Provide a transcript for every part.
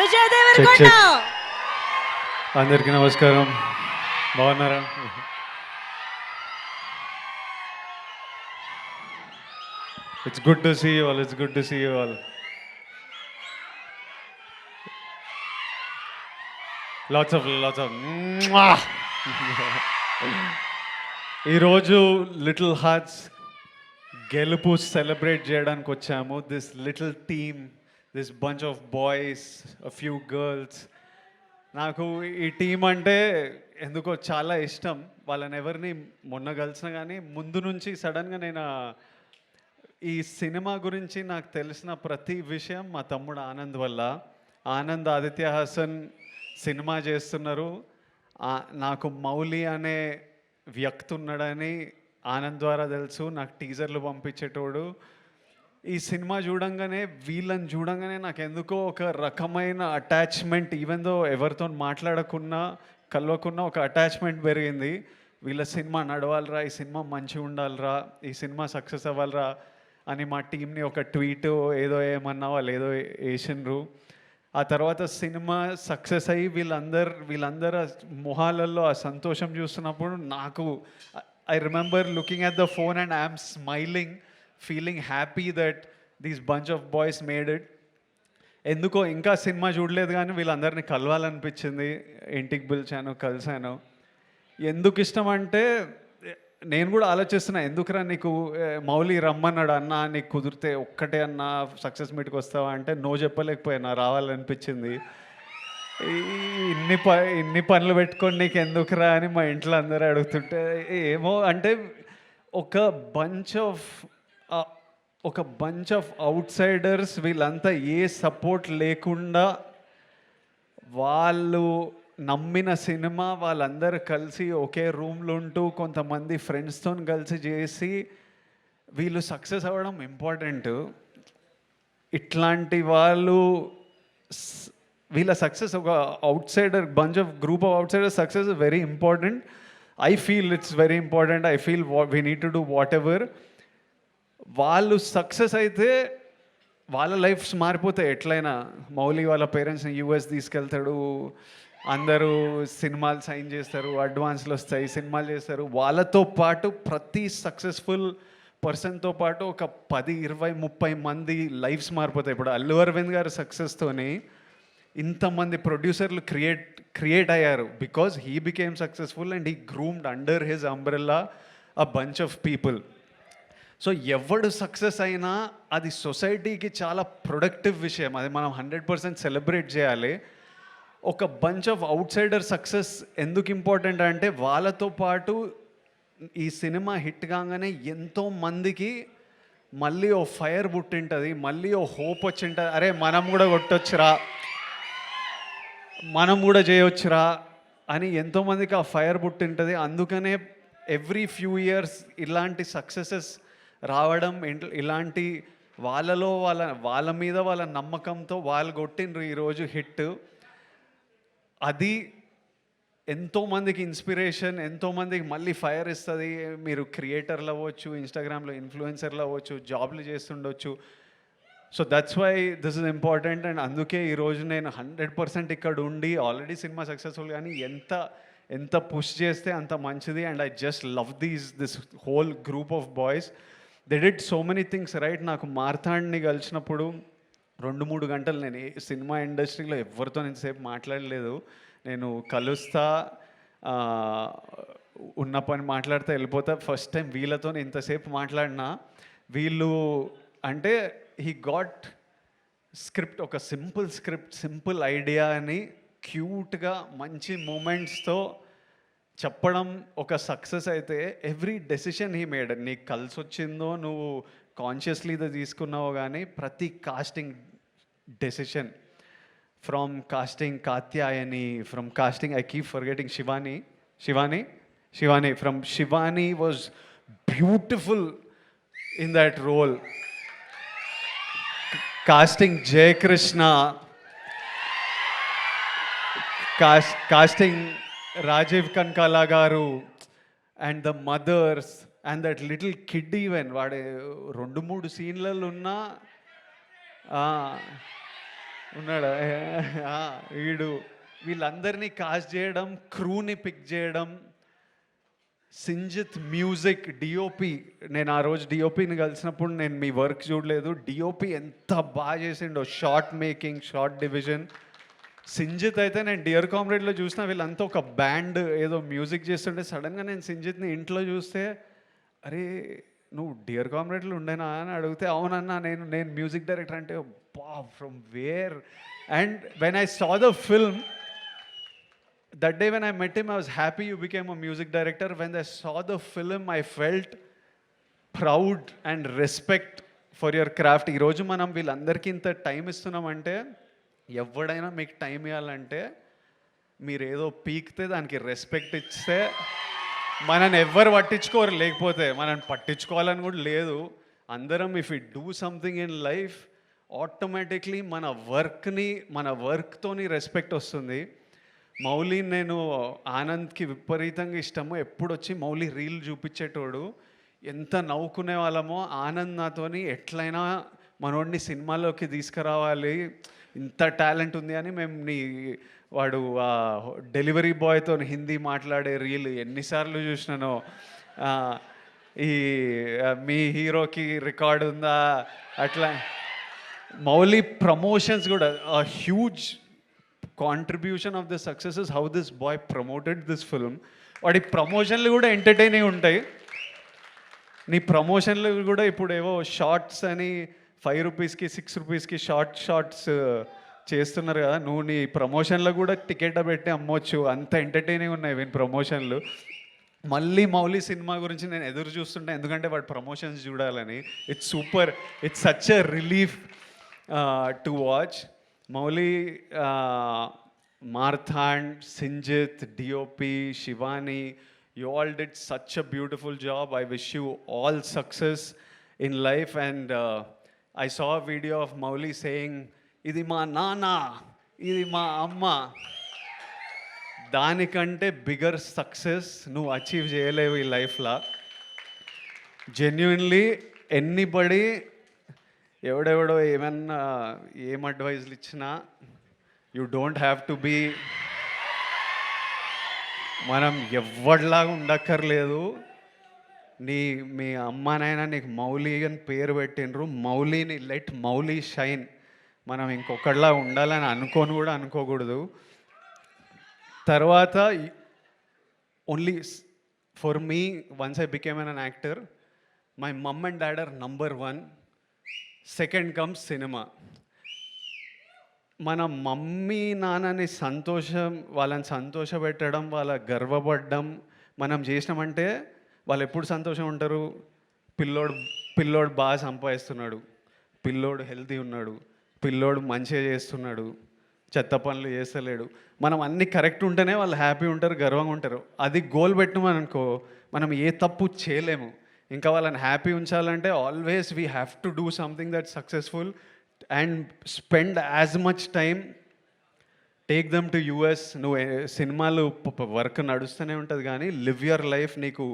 విజయ్ దేవరకొండ. అందరికీ నమస్కారం. బాగున్నారా? It's good to see you all. It's good to see you all. Lots of ఈరోజు little hearts గెలుపు celebrate చేయడానికి వచ్చాము. This little team, this bunch of boys, a few girls. నాకు ఈ టీం అంటే ఎందుకో చాలా ఇష్టం. వాళ్ళని ఎవరిని మొన్న కలిసినా కానీ ముందు నుంచి సడన్గా నేను ఈ సినిమా గురించి నాకు తెలిసిన ప్రతి విషయం మా తమ్ముడు ఆనంద్ వల్ల. ఆనంద్ ఆదిత్య హాసన్ సినిమా చేస్తున్నారు. నాకు మౌలి అనే వ్యక్తి ఉన్నాడని ఆనంద్ ద్వారా తెలుసు. నాకు టీజర్లు పంపించేటోడు. ఈ సినిమా వీళ్ళని చూడంగానే నాకు ఎందుకో ఒక రకమైన అటాచ్మెంట్, ఈవెన్ దో ఎవరితో మాట్లాడకున్నా కలవకున్నా ఒక అటాచ్మెంట్ పెరిగింది. వీళ్ళ సినిమా నడవాలరా, ఈ సినిమా మంచిగా ఉండాలిరా, ఈ సినిమా సక్సెస్ అవ్వాలరా అని మా టీంని ఒక ట్వీట్ ఏదో ఏమన్నా వాళ్ళు ఏదో వేసినారు. ఆ తర్వాత సినిమా సక్సెస్ అయ్యి వీళ్ళందరూ మొహాలలో ఆ సంతోషం చూస్తున్నప్పుడు నాకు I remember looking at the phone and I'm smiling, feeling happy that these bunch of boys made it. ఎందుకో ఇంకా సినిమా చూడలేదు కానీ వీళ్ళందరినీ కలవాలనిపించింది. ఇంటికి పిలిచాను, కలిశాను. ఎందుకు ఇష్టం అంటే నేను కూడా ఆలోచిస్తున్నా, ఎందుకురా నీకు మౌలి రమ్మన్నాడు అన్న, నీకు కుదిరితే ఒక్కటే అన్న సక్సెస్ మీట్కి వస్తావా అంటే నో చెప్పలేకపోయినా, రావాలనిపించింది. ఇన్ని పనులు పెట్టుకొని నీకు ఎందుకురా అని మా ఇంట్లో అందరూ అడుగుతుంటే ఏమో అంటే ఒక బంచ్ ఆఫ్ అవుట్ సైడర్స్, వీళ్ళంతా ఏ సపోర్ట్ లేకుండా వాళ్ళు నమ్మిన సినిమా, వాళ్ళందరూ కలిసి ఒకే రూమ్లో ఉంటూ కొంతమంది ఫ్రెండ్స్తో కలిసి చేసి వీళ్ళు సక్సెస్ అవ్వడం ఇంపార్టెంట్. ఇట్లాంటి వీళ్ళ సక్సెస్ ఒక out cider bunch of group of out cider success is very important. I feel it's very important. I feel we need to do what ever. వాళ్ళు సక్సెస్ అయితే వాళ్ళ లైఫ్స్ మారిపోతాయి ఎట్లయినా. మౌలి వాళ్ళ పేరెంట్స్ని యూఎస్ తీసుకెళ్తాడు, అందరూ సినిమాలు సైన్ చేస్తారు, అడ్వాన్స్లు వస్తాయి, సినిమాలు చేస్తారు. వాళ్ళతో పాటు ప్రతి సక్సెస్ఫుల్ పర్సన్తో పాటు ఒక 10, 20, 30 మంది లైఫ్స్ మారిపోతాయి. ఇప్పుడు అల్లు అరవింద్ గారి సక్సెస్తోని ఇంతమంది ప్రొడ్యూసర్లు క్రియేట్ అయ్యారు because he became successful and he groomed under his umbrella a bunch of people. So ఎవడు సక్సెస్ అయినా అది సొసైటీకి చాలా ప్రొడక్టివ్ విషయం. అది మనం 100% సెలబ్రేట్ చేయాలి. ఒక bunch of out cider success ఎందుకు ఇంపార్టెంట్ అంటే వాళ్ళతో పాటు ఈ సినిమా హిట్ కాగానే ఎంతోమందికి మళ్ళీ ఓ ఫైర్ పుట్టింటుంది, మళ్ళీ ఓ హోప్ వచ్చింటుంది. అరే మనం కూడా కొట్టొచ్చురా, మనం కూడా చేయొచ్చురా అని ఎంతోమందికి ఆ ఫైర్ పుట్టింటుంది. అందుకనే ఎవ్రీ ఫ్యూ ఇయర్స్ ఇలాంటి సక్సెసెస్ రావడం, ఇలాంటి వాళ్ళ మీద వాళ్ళ నమ్మకంతో వాళ్ళు కొట్టిండ్రు ఈరోజు హిట్. అది ఎంతోమందికి ఇన్స్పిరేషన్, ఎంతోమందికి మళ్ళీ ఫైర్ ఇస్తుంది. మీరు క్రియేటర్లు అవ్వచ్చు, ఇన్స్టాగ్రామ్లో ఇన్ఫ్లుయెన్సర్లు అవ్వచ్చు, జాబ్లు చేస్తుండొచ్చు. So that's why this is important. And అందుకే ఈరోజు నేను 100% ఇక్కడ ఉండి ఆల్రెడీ సినిమా సక్సెస్ఫుల్ కానీ ఎంత పుష్ చేస్తే అంత మంచిది. And I just love this whole group of boys. They did so many things right. నాకు మార్తాండ్ని కలిసినప్పుడు 2-3 గంటలు నేను సినిమా ఇండస్ట్రీలో ఎవరితో ఇంతసేపు మాట్లాడలేదు. నేను కలుస్తా, ఉన్న పని మాట్లాడితే వెళ్ళిపోతా. ఫస్ట్ టైం వీళ్ళతో ఇంతసేపు మాట్లాడినా. వీళ్ళు అంటే హీ గాట్ స్క్రిప్ట్, ఒక సింపుల్ స్క్రిప్ట్, సింపుల్ ఐడియా అని క్యూట్గా మంచి మూమెంట్స్తో చెప్పడం ఒక సక్సెస్ అయితే ఎవ్రీ డెసిషన్ హీ మేడ్. నీకు కలిసి వచ్చిందో నువ్వు కాన్షియస్లీ ఇది తీసుకున్నావో కానీ ప్రతి casting decision, from casting Katyayani, from casting I keep forgetting Shivani from Shivani was beautiful in that role. Casting Jay Krishna, casting Rajiv Kankala garu and the mothers and that little kid even. వాడు 2-3 సీన్లలో ఉన్నా ఉన్నాడా వీడు వీళ్ళందరినీ cost చేయడం, క్రూని pick చేయడం, Sinjith music, DOP. నేను ఆ రోజు డిఓపిని కలిసినప్పుడు నేను మీ వర్క్ చూడలేదు. డిఓపి ఎంత బాగా చేసిండో, short making, short division. Sinjith అయితే నేను డియర్ కామ్రేడ్లో చూసిన వీళ్ళంతా ఒక బ్యాండ్ ఏదో మ్యూజిక్ చేస్తుంటే సడన్గా నేను సింజిత్ని ఇంట్లో చూస్తే, అరే నువ్వు డియర్ కామ్రేడ్లో ఉండేనా అని అడిగితే, అవునన్నా నేను మ్యూజిక్ డైరెక్టర్. అంటే బా, from where? And when I saw the film, that day when I met him, I was happy you became a music director. When I saw the film, I felt proud and respect for your craft. ఈ రోజు మనం వీళ్ళందరికీ ఇంత time ఇస్తున్నామంటే, ఎవడైనా మీకు time ఇవ్వాలంటే మీరు ఏదో పీకితే దానికి రెస్పెక్ట్ ఇస్తే మనని ఎవ్వరు పట్టించుకోరు, లేకపోతే మనని పట్టించుకోవాలని కూడా లేదు. అందరం if you do something in life, automatically మన వర్క్తోని రెస్పెక్ట్ వస్తుంది. మౌలి, నేను ఆనంద్కి విపరీతంగా ఇష్టము. ఎప్పుడు వచ్చి మౌలి రీల్ చూపించేటోడు. ఎంత నవ్వుకునే వాళ్ళమో. ఆనంద్ నాతోని ఎట్లయినా మనోడిని సినిమాలోకి తీసుకురావాలి, ఇంత టాలెంట్ ఉంది అని మేము వాడు డెలివరీ బాయ్తో హిందీ మాట్లాడే రీల్ ఎన్నిసార్లు చూసినానో. ఈ మీ హీరోకి రికార్డు ఉందా అట్లా. మౌలి ప్రమోషన్స్ కూడా huge contribution of the success is how this boy promoted this film. వాడి ప్రమోషన్లు కూడా ఎంటర్టైనింగ్ ఉంటాయి. నీ ప్రమోషన్లు కూడా ఇప్పుడు ఏవో షార్ట్స్ అని 5 రూపీస్కి 6 రూపీస్కి షార్ట్స్ చేస్తున్నారు కదా, నువ్వు నీ ప్రమోషన్లో కూడా టికెట్ పెట్టి అమ్మొచ్చు. అంత ఎంటర్టైనింగ్ ఉన్నాయి వీని ప్రమోషన్లు. మళ్ళీ మౌలి సినిమా గురించి నేను ఎదురు చూస్తుంటే, ఎందుకంటే వాడు ప్రమోషన్స్ చూడాలని. It's super, it's such a relief to watch. Mauli, Marthand, Sinjit, DOP, Shivani, you all did such a beautiful job. I wish you all success in life. And I saw a video of Mauli saying, "Idi ma nana, idi ma amma." దానికంటే bigger success నువ్వు achieve చేయలేవు ఈ లైఫ్లో. Genuinely anybody ఎవడెవడో ఏమన్నా ఏం అడ్వైజ్లు ఇచ్చినా, you don't have to be, మనం ఎవరిలాగా ఉండక్కర్లేదు. మీ అమ్మానైనా నీకు మౌలి అని పేరు పెట్టినరు, మౌలిని లెట్ మౌలి షైన్. మనం ఇంకొకళ్ళలా ఉండాలని అనుకోకూడదు. తర్వాత only for me, once I became an actor, my mom and dad are number 1. Second comes cinema. మన మమ్మీ నాన్నని వాళ్ళని సంతోషపెట్టడం, వాళ్ళ గర్వపడడం మనం చేసినామంటే వాళ్ళు ఎప్పుడు సంతోషం ఉంటారు? పిల్లోడు బాగా సంపాదిస్తున్నాడు, పిల్లోడు హెల్తీ ఉన్నాడు, పిల్లోడు మంచిగా చేస్తున్నాడు, చెత్త పనులు చేస్తలేడు, మనం అన్నీ కరెక్ట్ ఉంటేనే వాళ్ళు హ్యాపీ ఉంటారు, గర్వంగా ఉంటారు. అది గోల్ పెట్టమనుకో, మనం ఏ తప్పు చేయలేము. ఇంకా వాళ్ళని హ్యాపీ ఉంచాలంటే always we have to do something that successful and spend as much time. Take them to US. నువ్వు సినిమాలు వర్క్ నడుస్తూనే ఉంటుంది, కానీ లివ్ యువర్ లైఫ్. నీకు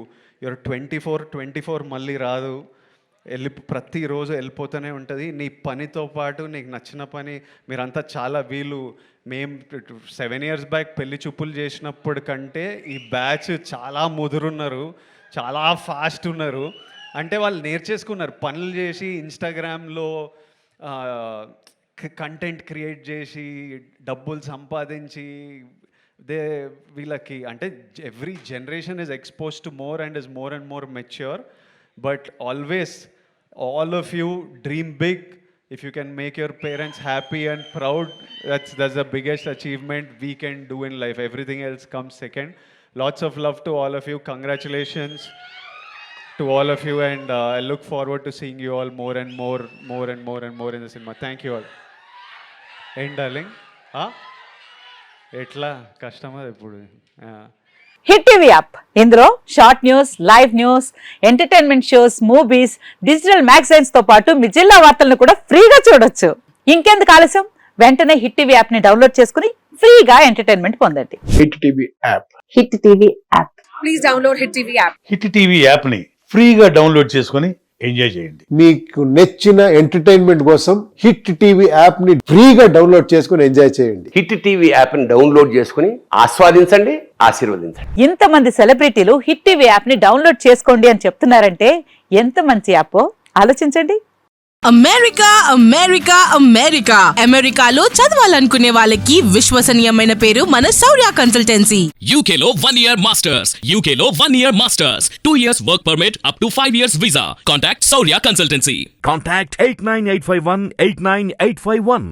యువర్ 24 మళ్ళీ రాదు. ప్రతిరోజు వెళ్ళిపోతూనే ఉంటుంది. నీ పనితో పాటు నీకు నచ్చిన పని. మీరంతా చాలా మేము 7 years బ్యాక్ పెళ్లి చూపులు చేసినప్పుడు కంటే ఈ బ్యాచ్ చాలా ముదురున్నారు, చాలా ఫాస్ట్ ఉన్నారు. అంటే వాళ్ళు నేర్చేసుకున్నారు, పనులు చేసి ఇన్స్టాగ్రామ్లో కంటెంట్ క్రియేట్ చేసి డబ్బులు సంపాదించి వీళ్ళకి అంటే every generation is expose to more and is more and more mature. But always all of you dream big. If you can make your parents happy and proud, that's the biggest achievement we can do in life. Everything else comes second. Lots of love to all of you. Congratulations to all of you, and I look forward to seeing you all more and more in the cinema. Thank you all. End darling. ఎట్లా కష్టమా ఇప్పుడు? Hit TV app, ఇందులో short news, live news, entertainment shows, movies, digital magazines తో పాటు మీ జిల్లా వార్తలను కూడా ఫ్రీగా చూడొచ్చు. ఇంకెందుకు ఆలస్యం, వెంటనే హిట్ టీవీ యాప్ ని డౌన్లోడ్ చేసుకుని ఫ్రీగా ఎంటర్టైన్మెంట్ పొందండి. Hit TV app. Hit TV app. Please download hit TV app. Hit TV app ని ఫ్రీగా డౌన్లోడ్ చేసుకుని ఎంజాయ్ చేయండి. మీకు నచ్చిన ఎంటర్టైన్మెంట్ కోసం హిట్ టీవీ యాప్ ని ఫ్రీగా డౌన్లోడ్ చేసుకుని ఎంజాయ్ చేయండి. హిట్ టీవీ యాప్ని డౌన్లోడ్ చేసుకుని ఆస్వాదించండి, ఆశీర్వదించండి. ఇంతమంది సెలబ్రిటీలు హిట్ టీవీ యాప్ ని డౌన్లోడ్ చేసుకోండి అని చెప్తున్నారంటే ఎంత మంచి యాప్ ఆలోచించండి. అమెరికా అమెరికా అమెరికా అమెరికాలో చదవాలనుకునే వాళ్ళకి విశ్వసనీయమైన పేరు మన శౌర్య consultancy. UK Law 1 Year Masters. UK Law 1 Year Masters. 2 years work permit up to 5 years visa. Contact Saurya Consultancy. Contact 89851 89851.